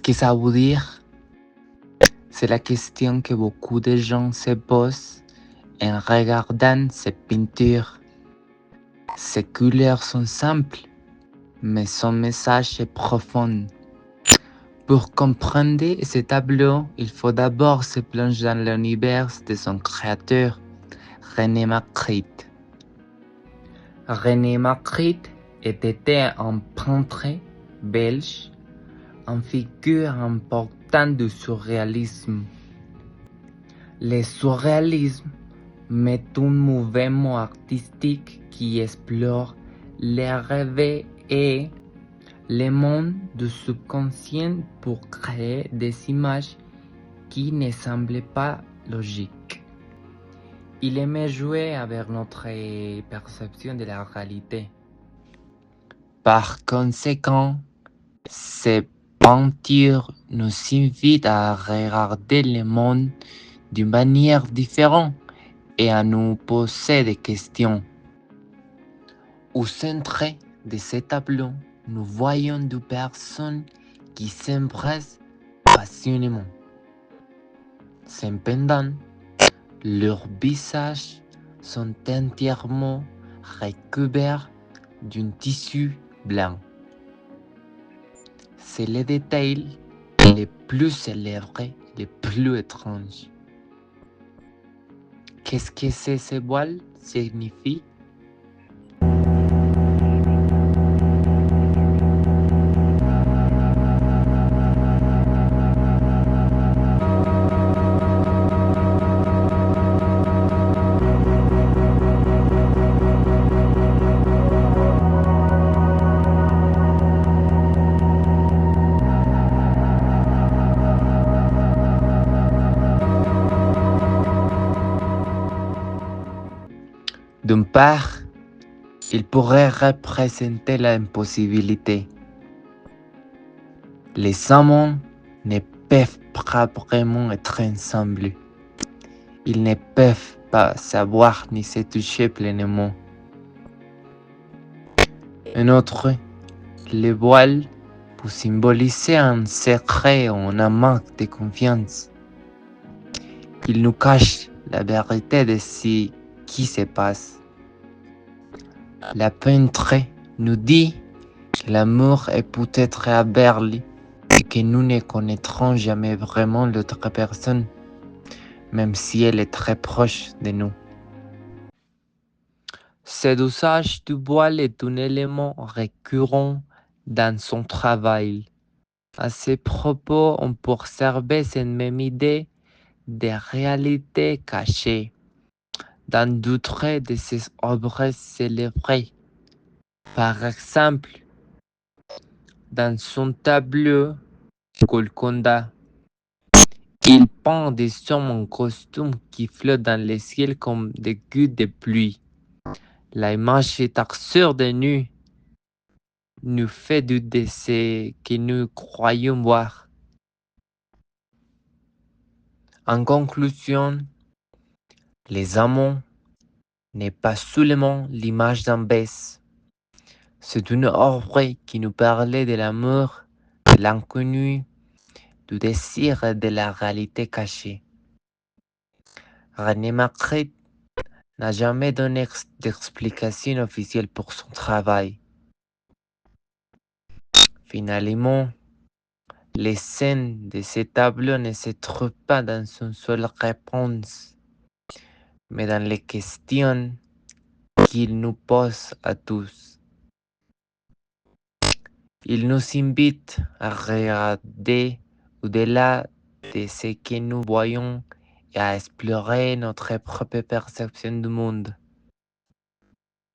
Qu'est-ce que ça veut dire? C'est la question que beaucoup de gens se posent en regardant ces peintures. Ces couleurs sont simples, mais son message est profond. Pour comprendre ce tableau, il faut d'abord se plonger dans l'univers de son créateur, René Magritte. René Magritte était un peintre belge, une figure importante du surréalisme. Le surréalisme est un mouvement artistique qui explore les rêves et le monde du subconscient pour créer des images qui ne semblent pas logiques. Il aimait jouer avec notre perception de la réalité. Par conséquent, ces peintures nous invitent à regarder le monde d'une manière différente et à nous poser des questions. Au centre de ce tableau, nous voyons deux personnes qui s'embrassent passionnément. Cependant, leurs visages sont entièrement recouverts d'un tissu blanc. C'est le détail le plus célèbre, le plus étrange. Qu'est-ce que ce voile signifie? D'une part, il pourrait représenter l'impossibilité. Les amants ne peuvent pas vraiment être ensemble. Ils ne peuvent pas savoir ni se toucher pleinement. Un autre, le voile peut symboliser un secret ou un manque de confiance. Il nous cache la vérité de ce qui se passe. La peintre nous dit que l'amour est peut-être aveugle et que nous ne connaîtrons jamais vraiment l'autre personne, même si elle est très proche de nous. Cet usage du voile est un élément récurrent dans son travail. À ce propos, on peut observer cette même idée de réalité cachée dans d'autres de ses œuvres célèbres. Par exemple, dans son tableau Golconda, il peint des hommes en costume qui flottent dans le ciel comme des gouttes de pluie. L'image est absurde et nue, nous fait douter de ce que nous croyons voir. En conclusion, les amants n'est pas seulement l'image d'un baiser. C'est une œuvre qui nous parlait de l'amour, de l'inconnu, du désir et de la réalité cachée. René Magritte n'a jamais donné d'explication officielle pour son travail. Finalement, les scènes de ce tableau ne se trouvent pas dans une seule réponse, mais dans les questions qu'il nous pose à tous. Il nous invite à regarder au-delà de ce que nous voyons et à explorer notre propre perception du monde.